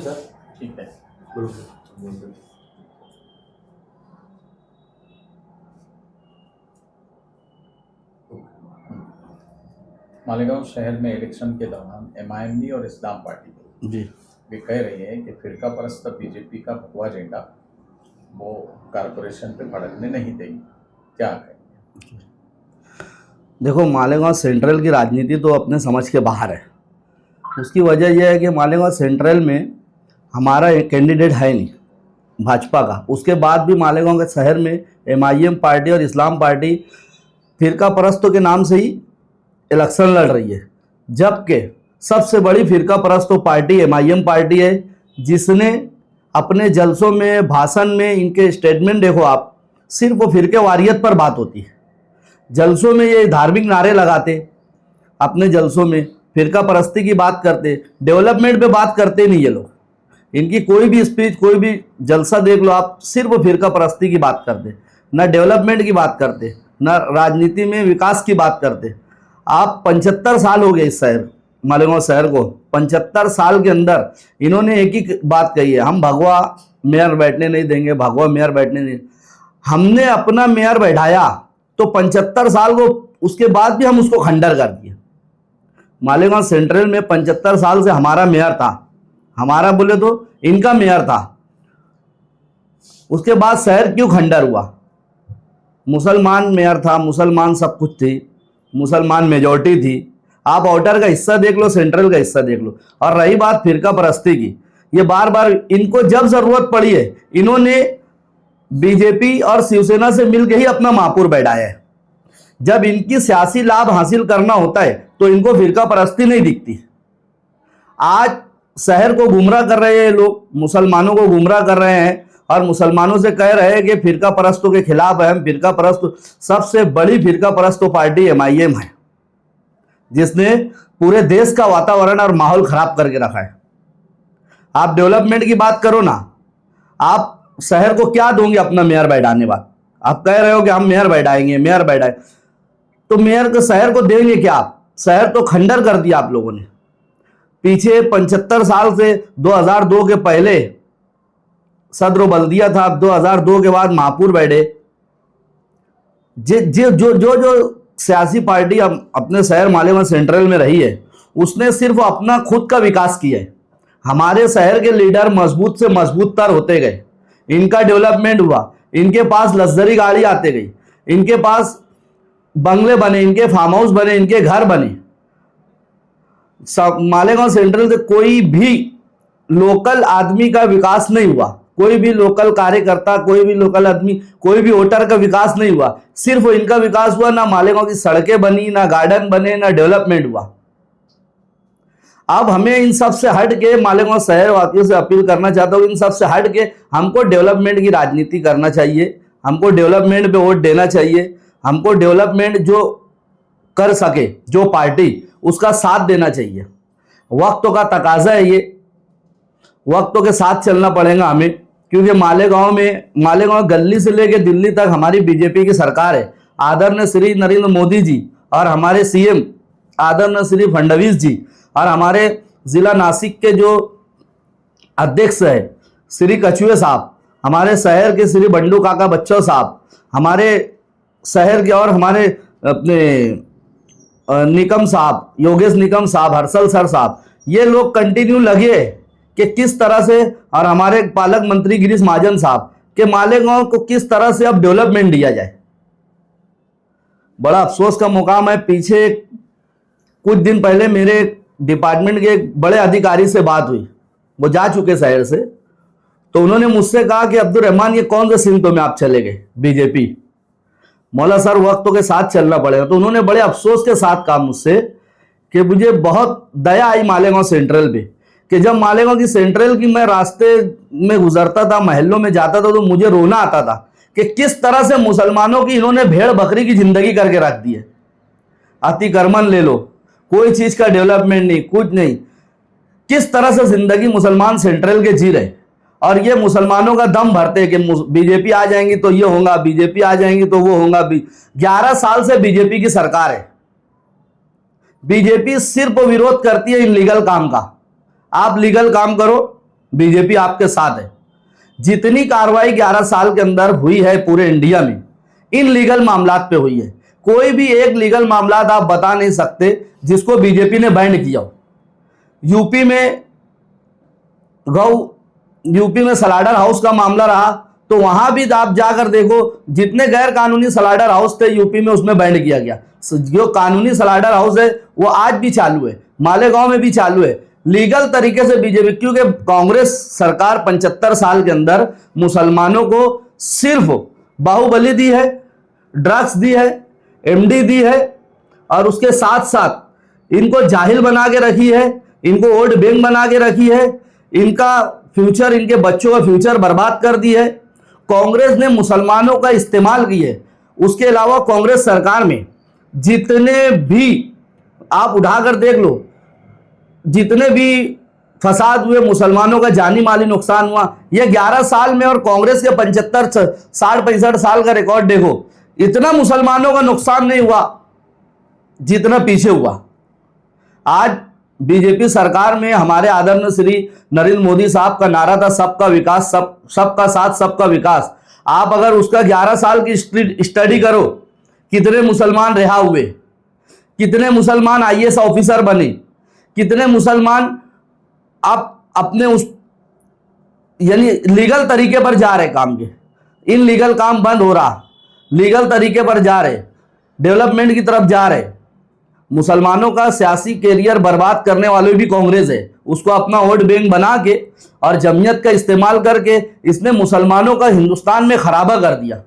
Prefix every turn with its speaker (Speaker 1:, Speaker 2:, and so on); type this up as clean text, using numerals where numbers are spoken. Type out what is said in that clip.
Speaker 1: Sir.
Speaker 2: ठीक है।
Speaker 1: बिल्कुल।
Speaker 2: मालेगांव शहर में इलेक्शन के दौरान एमआईएमडी और इस्लाम पार्टी
Speaker 3: जी
Speaker 2: वे कह रही है कि फिरका परस्त बीजेपी का भगवा झंडा वो कारपोरेशन पे भड़कने नहीं देगी, क्या कहेंगे?
Speaker 3: देखो, मालेगांव सेंट्रल की राजनीति तो अपने समझ के बाहर है। उसकी वजह यह है कि मालेगांव सेंट्रल में हमारा एक कैंडिडेट है नहीं भाजपा का। उसके बाद भी मालेगांव के शहर में एमआईएम पार्टी और इस्लाम पार्टी फिरका परस्तों के नाम से ही इलेक्शन लड़ रही है, जबकि सबसे बड़ी फिरका परस्त पार्टी एमआईएम पार्टी है, जिसने अपने जलसों में, भाषण में, इनके स्टेटमेंट देखो आप, सिर्फ वो फिरके वारियत पर बात होती है। जलसों में ये धार्मिक नारे लगाते, अपने जलसों में फिरका परस्ती की बात करते, डेवलपमेंट पे बात करते नहीं ये लोग। इनकी कोई भी स्पीच, कोई भी जलसा देख लो आप, सिर्फ फिरका परस्ती की बात करते, ना डेवलपमेंट की बात करते, ना राजनीति में विकास की बात करते। आप 75 साल हो गए इस शहर मालेगांव शहर को, 75 साल के अंदर इन्होंने एक ही बात कही है, हम भगवा मेयर बैठने नहीं देंगे, भगवा मेयर बैठने नहीं। हमने अपना मेयर बैठाया तो 75 साल को, उसके बाद भी हम उसको खंडर कर दिए। मालेगांव सेंट्रल में 75 साल से हमारा मेयर था, हमारा बोले तो इनका मेयर था। उसके बाद शहर क्यों खंडर हुआ? मुसलमान मेयर था, मुसलमान सब कुछ थी, मुसलमान मेजॉरिटी थी। आप आउटर का हिस्सा देख लो, सेंट्रल का हिस्सा देख लो। और रही बात फिरका परस्ती की, ये बार बार इनको जब जरूरत पड़ी है, इन्होंने बीजेपी और शिवसेना से मिलकर ही अपना महापौर बैठाया है। जब इनकी सियासी लाभ हासिल करना होता है तो इनको फिरका परस्ती नहीं दिखती। आज शहर को गुमराह कर रहे हैं लोग, मुसलमानों को गुमराह कर रहे हैं और मुसलमानों से कह रहे हैं कि फिरका परस्तों के खिलाफ है। फिरका परस्त, सबसे बड़ी फिरका परस्त पार्टी एमआईएम है, जिसने पूरे देश का वातावरण और माहौल खराब करके रखा है। आप डेवलपमेंट की बात करो ना, आप शहर को क्या दोगे अपना मेयर बैठाने बाद? आप कह रहे हो कि हम मेयर बैठाएंगे, मेयर बैठाए, तो मेयर को, शहर को देंगे क्या आप? शहर तो खंडर कर दिया आप लोगों ने। पीछे 75 साल से 2002 के पहले सदर बल्दिया था, 2002 के बाद महापौर बैठे। जो जो जो जो सियासी पार्टी अपने शहर मालेगांव सेंट्रल में रही है, उसने सिर्फ अपना खुद का विकास किया है। हमारे शहर के लीडर मजबूत से मजबूत तर होते गए, इनका डेवलपमेंट हुआ, इनके पास लग्जरी गाड़ी आते गई, इनके पास बंगले बने, इनके फार्म हाउस बने, इनके घर बने। मालेगांव सेंट्रल से कोई भी लोकल आदमी का विकास नहीं हुआ, कोई भी लोकल कार्यकर्ता, कोई भी लोकल आदमी, कोई भी वोटर का विकास नहीं हुआ। सिर्फ इनका विकास हुआ। ना मालेगांव की सड़कें बनी, ना गार्डन बने, ना डेवलपमेंट हुआ। अब हमें इन सब से हट के, मालेगांव शहर वासियों से अपील करना चाहता हूँ, इन सब से हट के हमको डेवलपमेंट की राजनीति करना चाहिए, हमको डेवलपमेंट पे वोट देना चाहिए, हमको डेवलपमेंट जो कर सके जो पार्टी, उसका साथ देना चाहिए। वक्तों का तकाजा है ये, वक्तों के साथ चलना पड़ेगा हमें, क्योंकि मालेगांव गली से लेकर दिल्ली तक हमारी बीजेपी की सरकार है। आदरणीय श्री नरेंद्र मोदी जी और हमारे सीएम आदरणीय श्री फडणवीस जी और हमारे जिला नासिक के जो अध्यक्ष है श्री कछुए साहब, हमारे शहर के श्री बंडू काका बच्चों साहब, हमारे शहर के और हमारे अपने निकम साहब, योगेश निकम साहब, हर्षल सर साहब, ये लोग कंटिन्यू लगे कि किस तरह से, और हमारे पालक मंत्री गिरीश महाजन साहब, के मालेगांव को किस तरह से अब डेवलपमेंट दिया जाए। बड़ा अफसोस का मुकाम है। पीछे कुछ दिन पहले मेरे डिपार्टमेंट के एक बड़े अधिकारी से बात हुई, वो जा चुके शहर से, तो उन्होंने मुझसे कहा कि अब्दुल रहमान, ये कौन से सिमतों में आप चले गए बीजेपी? मौला सर, वक्तों के साथ चलना पड़ेगा। तो उन्होंने बड़े अफसोस के साथ कहा मुझसे कि मुझे बहुत दया आई मालेगांव सेंट्रल पे, कि जब मालेगांव की सेंट्रल की मैं रास्ते में गुजरता था, महल्लों में जाता था, तो मुझे रोना आता था कि किस तरह से मुसलमानों की इन्होंने भेड़ बकरी की जिंदगी करके रख दी है। अतिक्रमण ले लो, कोई चीज का डेवलपमेंट नहीं, कुछ नहीं। किस तरह से जिंदगी मुसलमान सेंट्रल के जी रहे, और ये मुसलमानों का दम भरते कि बीजेपी आ जाएंगी तो ये होगा, बीजेपी आ जाएंगी तो वो होगा। 11 साल से बीजेपी की सरकार है। बीजेपी सिर्फ विरोध करती है इनलीगल काम का। आप लीगल काम करो, बीजेपी आपके साथ है। जितनी कार्रवाई 11 साल के अंदर हुई है पूरे इंडिया में, इन लीगल मामलात पे हुई है। कोई भी एक लीगल मामलात आप बता नहीं सकते जिसको बीजेपी ने बैंड किया हो। यूपी में स्लाटर हाउस का मामला रहा, तो वहां भी आप जाकर देखो, जितने गैर कानूनी स्लाटर हाउस थे यूपी में, उसमें बैंड किया गया। जो कानूनी स्लाटर हाउस है वो आज भी चालू है, मालेगांव में भी चालू है, लीगल तरीके से बीजेपी, क्योंकि कांग्रेस सरकार 75 साल के अंदर मुसलमानों को सिर्फ बाहुबली दी है, ड्रग्स दी है, एमडी दी है, और उसके साथ साथ इनको जाहिल बना के रखी है, इनको वोट बैंक बना के रखी है, इनका फ्यूचर, इनके बच्चों का फ्यूचर बर्बाद कर दी है। कांग्रेस ने मुसलमानों का इस्तेमाल किया है। उसके अलावा कांग्रेस सरकार में जितने भी आप उठाकर देख लो, जितने भी फसाद हुए, मुसलमानों का जानी माली नुकसान हुआ, ये 11 साल में, और कांग्रेस के 75 65 साल का रिकॉर्ड देखो, इतना मुसलमानों का नुकसान नहीं हुआ जितना पीछे हुआ। आज बीजेपी सरकार में हमारे आदरणीय श्री नरेंद्र मोदी साहब का नारा था सबका विकास, सबका साथ सबका विकास। आप अगर उसका 11 साल की स्टडी करो, कितने मुसलमान रिहा हुए, कितने मुसलमान आईएएस ऑफिसर बने, कितने मुसलमान आप अपने उस यानी लीगल तरीके पर जा रहे काम के, इन लीगल काम बंद हो रहा, लीगल तरीके पर जा रहे, डेवलपमेंट की तरफ जा रहे। मुसलमानों का सियासी कैरियर बर्बाद करने वाले भी कांग्रेस है, उसको अपना वोट बैंक बना के और जमीयत का इस्तेमाल करके इसने मुसलमानों का हिंदुस्तान में खराबा कर दिया।